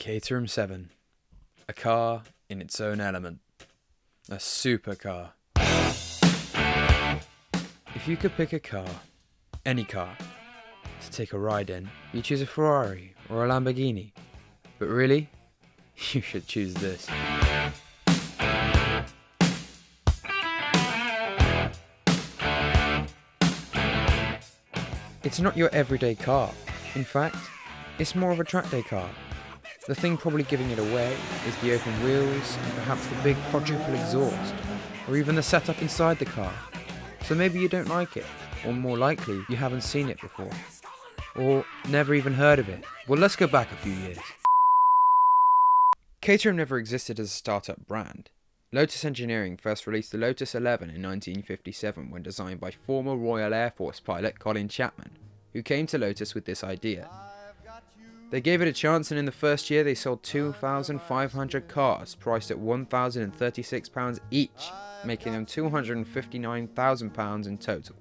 Caterham 7. A car in its own element. A supercar. If you could pick a car, any car, to take a ride in, you choose a Ferrari or a Lamborghini. But really, you should choose this. It's not your everyday car. In fact, it's more of a track day car. The thing probably giving it away is the open wheels and perhaps the big quadruple exhaust, or even the setup inside the car. So maybe you don't like it, or more likely you haven't seen it before, or never even heard of it. Well, let's go back a few years. Caterham never existed as a startup brand. Lotus Engineering first released the Lotus 11 in 1957 when designed by former Royal Air Force pilot Colin Chapman, who came to Lotus with this idea. They gave it a chance, and in the first year they sold 2,500 cars priced at £1,036 each, making them £259,000 in total.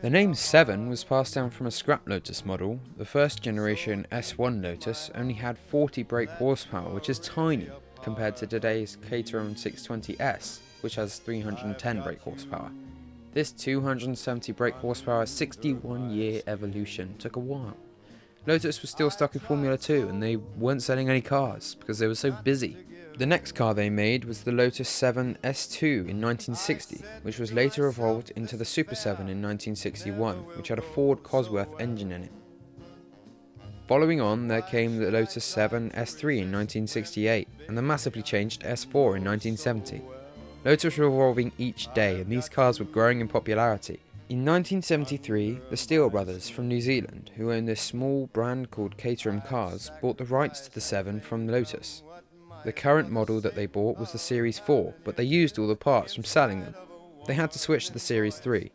The name 7 was passed down from a scrap Lotus model. The first generation S1 Lotus only had 40 brake horsepower, which is tiny compared to today's Caterham 620S, which has 310 brake horsepower. This 270 brake horsepower 61-year evolution took a while. Lotus was still stuck in Formula 2 and they weren't selling any cars because they were so busy. The next car they made was the Lotus 7 S2 in 1960, which was later evolved into the Super 7 in 1961, which had a Ford Cosworth engine in it. Following on, there came the Lotus 7 S3 in 1968 and the massively changed S4 in 1970. Lotus were evolving each day and these cars were growing in popularity. In 1973, the Steele brothers from New Zealand, who owned this small brand called Caterham Cars, bought the rights to the 7 from Lotus. The current model that they bought was the Series 4, but they used all the parts from selling them. They had to switch to the Series 3.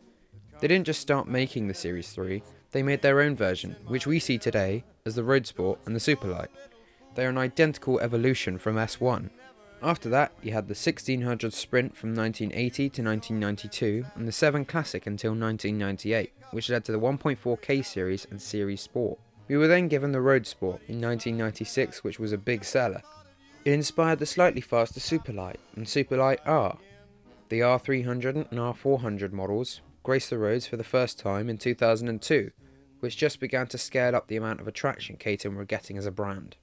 They didn't just start making the Series 3, they made their own version, which we see today as the Road Sport and the Superlight. They are an identical evolution from S1. After that, you had the 1600 Sprint from 1980 to 1992 and the 7 Classic until 1998, which led to the 1.4K series and Series Sport. We were then given the Road Sport in 1996, which was a big seller. It inspired the slightly faster Superlight and Superlight R. The R300 and R400 models graced the roads for the first time in 2002, which just began to scale up the amount of attraction Caterham were getting as a brand.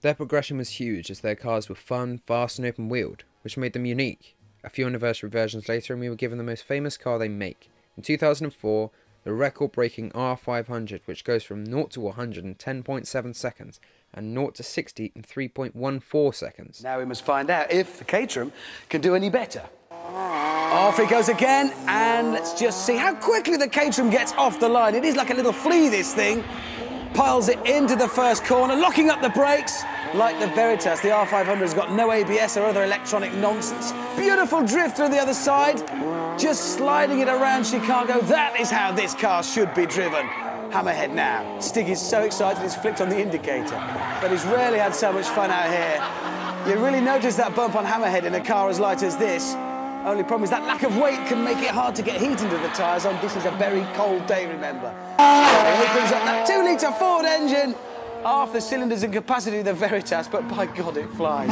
Their progression was huge as their cars were fun, fast and open-wheeled, which made them unique. A few anniversary versions later and we were given the most famous car they make. In 2004, the record-breaking R500, which goes from 0 to 100 in 10.7 seconds and 0 to 60 in 3.14 seconds. Now we must find out if Caterham can do any better. Off it goes again, and let's just see how quickly the Caterham gets off the line. It is like a little flea, this thing. Piles it into the first corner, locking up the brakes. Like the Veritas, the R500 has got no ABS or other electronic nonsense. Beautiful drift through the other side, just sliding it around Chicago. That is how this car should be driven. Hammerhead now. Stig is so excited he's flicked on the indicator, but he's rarely had so much fun out here. You really notice that bump on Hammerhead in a car as light as this. Only problem is that lack of weight can make it hard to get heat into the tyres on. This is a very cold day, remember. It opens up that 2-litre Ford engine. Half the cylinders and capacity of the Veritas, but by God, it flies.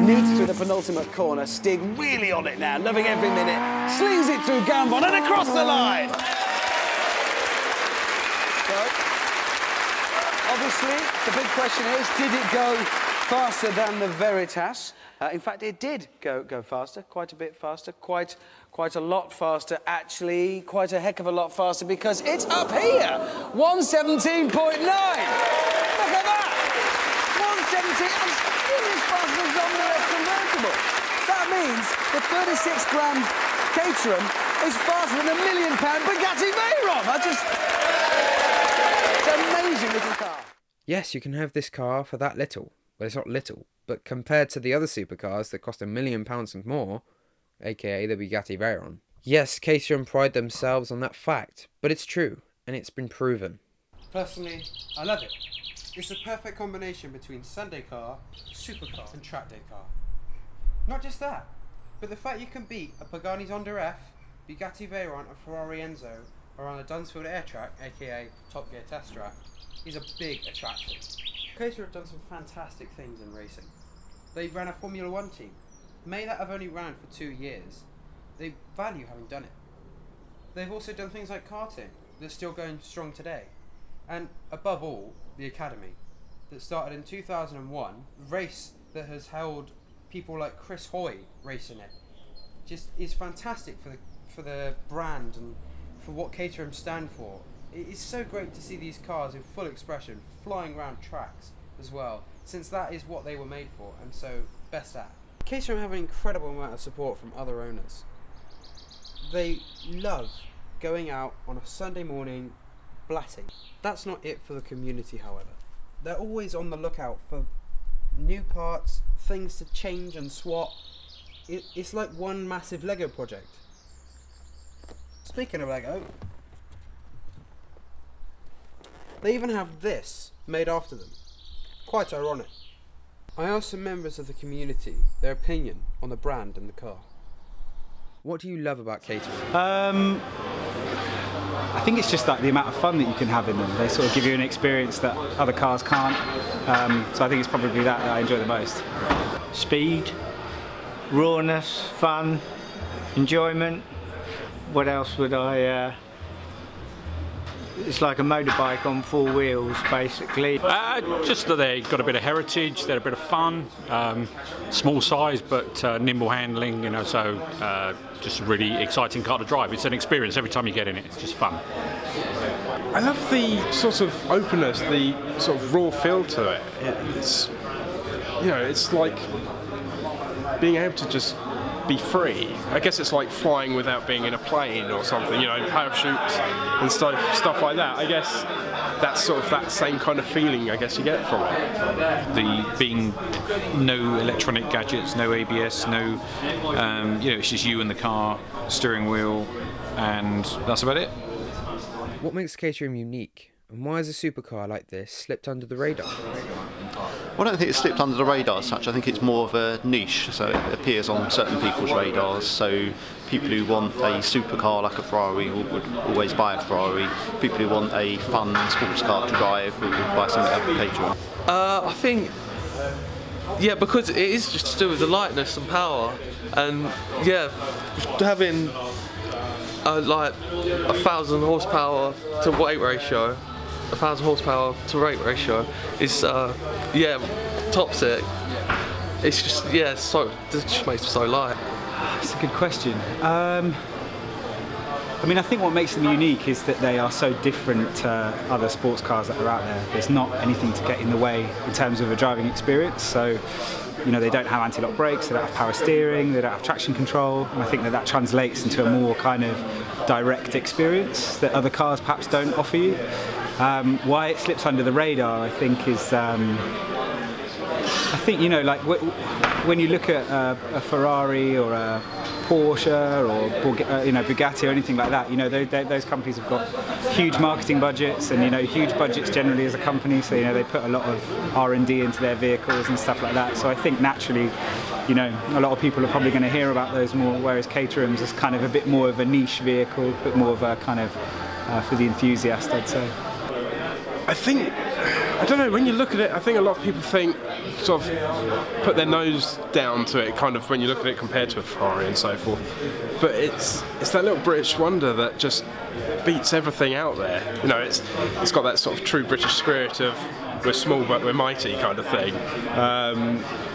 Neat through the penultimate corner. Stig really on it now, loving every minute. Slings it through Gambon and across the line. So, obviously, the big question is, did it go faster than the Veritas? In fact, it did go faster, quite a bit faster, quite a lot faster, actually, quite a heck of a lot faster, because it's up here, 117.9. Look at that, 117, and still as fast as on the left convertible. That means the 36-gram Caterham is faster than a £1 million Bugatti Veyron. It's an amazing little car. Yes, you can have this car for that little. Well, it's not little, but compared to the other supercars that cost £1 million and more, aka the Bugatti Veyron. Yes, Caterham pride themselves on that fact, but it's true, and it's been proven. Personally, I love it. It's a perfect combination between Sunday car, supercar and track day car. Not just that, but the fact you can beat a Pagani Zonda F, Bugatti Veyron and Ferrari Enzo around the Dunsfield Air Track, aka Top Gear Test Track, is a big attraction. Caterham have done some fantastic things in racing. They ran a Formula 1 team. May that have only ran for 2 years, they value having done it. They've also done things like karting, that's still going strong today. And above all, the Academy, that started in 2001, a race that has held people like Chris Hoy racing it. Just is fantastic for the brand and for what Caterham stand for. It's so great to see these cars in full expression, flying around tracks as well, since that is what they were made for, and so best at. Caterham have an incredible amount of support from other owners. They love going out on a Sunday morning blatting. That's not it for the community, however. They're always on the lookout for new parts, things to change and swap. It's like one massive Lego project. Speaking of Lego, they even have this made after them. Quite ironic. I asked some members of the community their opinion on the brand and the car. What do you love about Caterham? I think it's just like the amount of fun that you can have in them. They sort of give you an experience that other cars can't. So I think it's probably that I enjoy the most. Speed, rawness, fun, enjoyment. What else would I... It's like a motorbike on 4 wheels, basically. Just that they've got a bit of heritage, they're a bit of fun, small size but nimble handling, you know, so just a really exciting car to drive. It's an experience every time you get in it, it's just fun. I love the sort of openness, the sort of raw feel to it. It's, you know, it's like being able to just be free. I guess it's like flying without being in a plane or something, you know, parachutes and stuff like that. I guess that's sort of that same kind of feeling I guess you get from it. The being no electronic gadgets, no ABS, no, you know, it's just you and the car, steering wheel, and that's about it. What makes Caterham unique, and why has a supercar like this slipped under the radar? Well, I don't think it's slipped under the radar as such. I think it's more of a niche, so it appears on certain people's radars. So people who want a supercar like a Ferrari would always buy a Ferrari. People who want a fun sports car to drive would buy something like a Caterham. I think, yeah, because it is just to do with the lightness and power, and yeah, having like 1,000 horsepower to weight ratio. 1,000 horsepower to weight ratio is yeah, tops it. It's just, yeah, it just makes it so light. That's a good question. I mean, I think what makes them unique is that they are so different to other sports cars that are out there. There's not anything to get in the way in terms of a driving experience. So, you know, they don't have anti-lock brakes, they don't have power steering, they don't have traction control, and I think that translates into a more kind of direct experience that other cars perhaps don't offer you. Why it slips under the radar, I think, is I think, you know, like when you look at a Ferrari or a Porsche or you know, Bugatti or anything like that, you know, those companies have got huge marketing budgets and, you know, huge budgets generally as a company, so, you know, they put a lot of R&D into their vehicles and stuff like that. So I think naturally, you know, a lot of people are probably going to hear about those more, whereas Caterham's is kind of a bit more of a niche vehicle, a bit more of a kind of for the enthusiast, I'd say. I think, I don't know, when you look at it, I think a lot of people think, sort of put their nose down to it, kind of, when you look at it compared to a Ferrari and so forth. But it's that little British wonder that just beats everything out there. You know, it's got that sort of true British spirit of we're small but we're mighty kind of thing.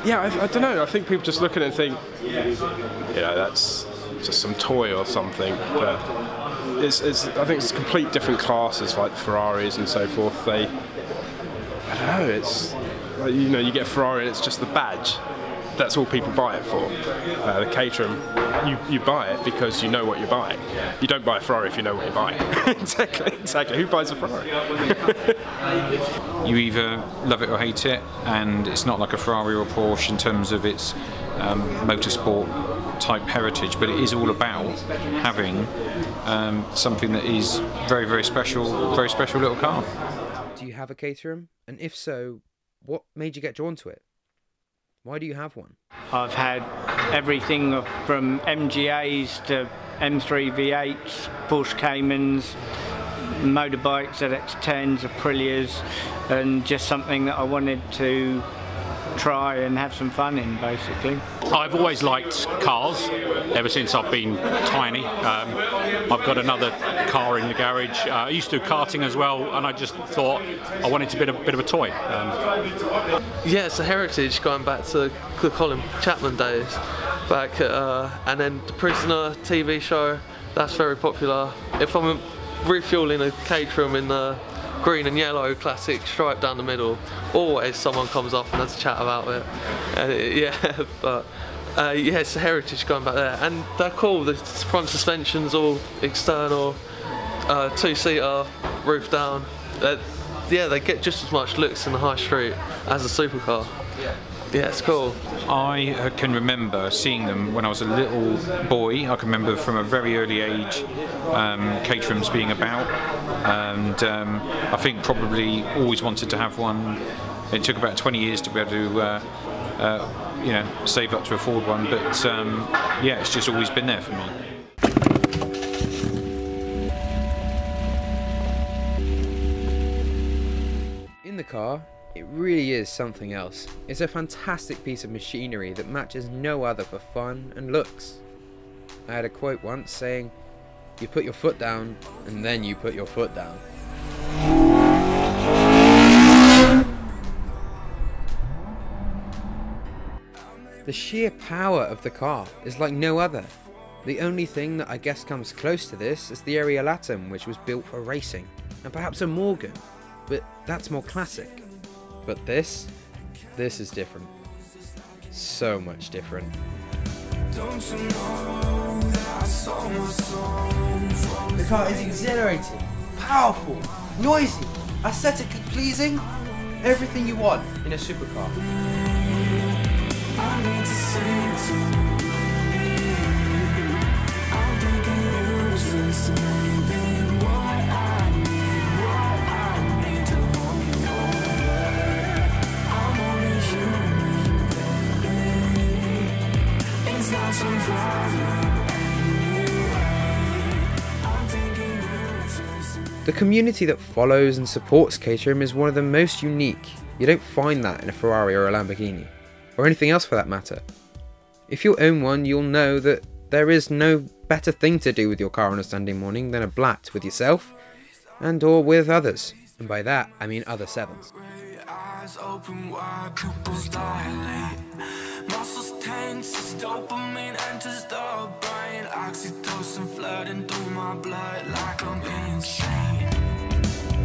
Yeah, I don't know, I think people just look at it and think, you know, that's just some toy or something. But I think it's complete different classes, like Ferraris and so forth. I don't know, it's like, you know, you get a Ferrari and it's just the badge. That's all people buy it for. The Caterham, you buy it because you know what you're buying. You don't buy a Ferrari if you know what you're buying. Exactly. Who buys a Ferrari? You either love it or hate it, and it's not like a Ferrari or a Porsche in terms of its motorsport type heritage, but it is all about having something that is very, very special little car. Do you have a Caterham? And if so, what made you get drawn to it? Why do you have one? I've had everything from MGAs to M3 V8s, Porsche Caymans, motorbikes, ZX10s, Aprilias, and just something that I wanted to try and have some fun in, basically. I've always liked cars ever since I've been tiny. I've got another car in the garage. I used to do karting as well, and I just thought I wanted to be a bit of a toy. Yeah, it's a heritage going back to the Colin Chapman days, back at, and then the Prisoner TV show, that's very popular. If I'm refueling a Caterham in the green and yellow classic stripe down the middle, always someone comes up and has a chat about it. Yeah, but yeah, it's a heritage going back there, and they're cool. The front suspension's all external, two-seater, roof down. Yeah, they get just as much looks in the high street as a supercar. Yeah, it's cool. I can remember seeing them when I was a little boy. I can remember from a very early age Caterhams being about, and I think probably always wanted to have one. It took about 20 years to be able to you know, save up to afford one, but yeah, it's just always been there for me. In the car, it really is something else. It's a fantastic piece of machinery that matches no other for fun and looks. I had a quote once saying, "You put your foot down, and then you put your foot down." The sheer power of the car is like no other. The only thing that I guess comes close to this is the UAL Award, which was built for racing, and perhaps a Morgan, but that's more classic. But this is different. So much different. The car is exhilarating, powerful, noisy, aesthetically pleasing. Everything you want in a supercar. The community that follows and supports Caterham is one of the most unique. You don't find that in a Ferrari or a Lamborghini, or anything else for that matter. If you own one, you'll know that there is no better thing to do with your car on a Sunday morning than a blat with yourself and or with others. And by that, I mean other sevens. Open wide, pupils dilate. Muscles tense as dopamine enters the brain. Oxytocin flooding through my blood like I'm insane.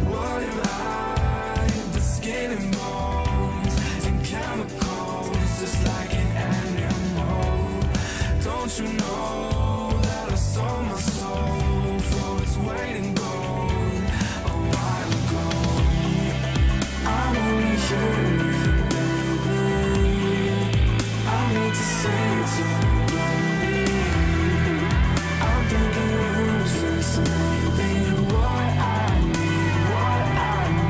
What am I? The skin and bones and chemicals, just like an animal. Don't you know that I sold my soul for its weight in gold a while ago? I'm only human, baby. I need to say something. I'm thinking losers, maybe what I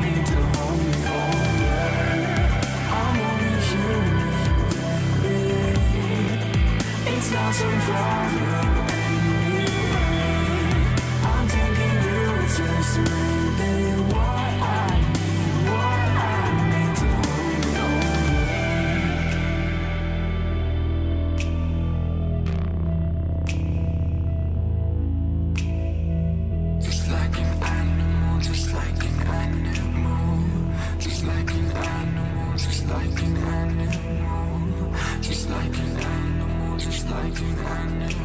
need to hold me over. I'm only human, baby. It's not some problem anyway. I'm thinking losers, maybe what I need to hold me over. Just like an animal, just like an animal. Just like an animal, just like an animal. Just like an animal, just like an animal.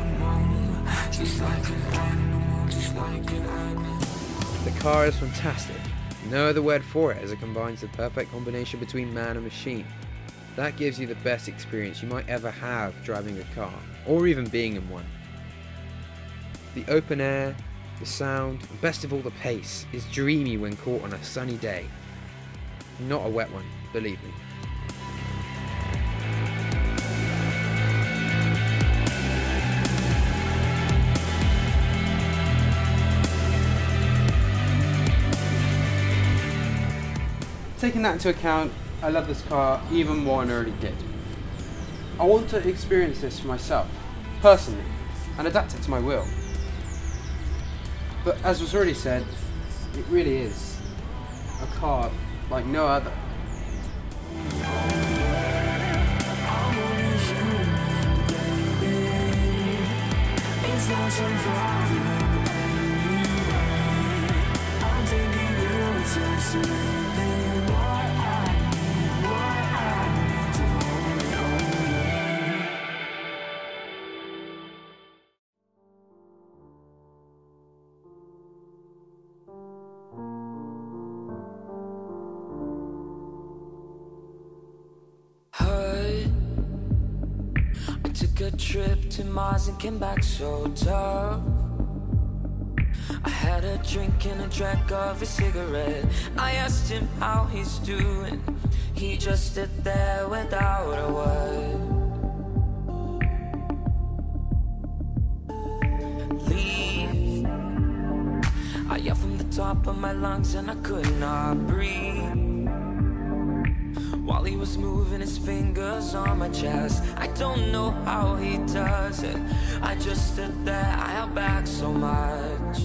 Just like an animal, just like an animal. The car is fantastic. No other word for it, as it combines the perfect combination between man and machine. That gives you the best experience you might ever have driving a car, or even being in one. The open air, the sound, and best of all the pace, is dreamy when caught on a sunny day. Not a wet one, believe me. Taking that into account, I love this car even more than I already did. I want to experience this for myself, personally, and adapt it to my will. But as was already said, It really is a car like no other. Took a trip to Mars and came back so tough. I had a drink and a drag of a cigarette. I asked him how he's doing. He just stood there without a word. Leave. I yelled from the top of my lungs and I could not breathe. While he was moving his fingers on my chest, I don't know how he does it. I just stood there, I held back so much.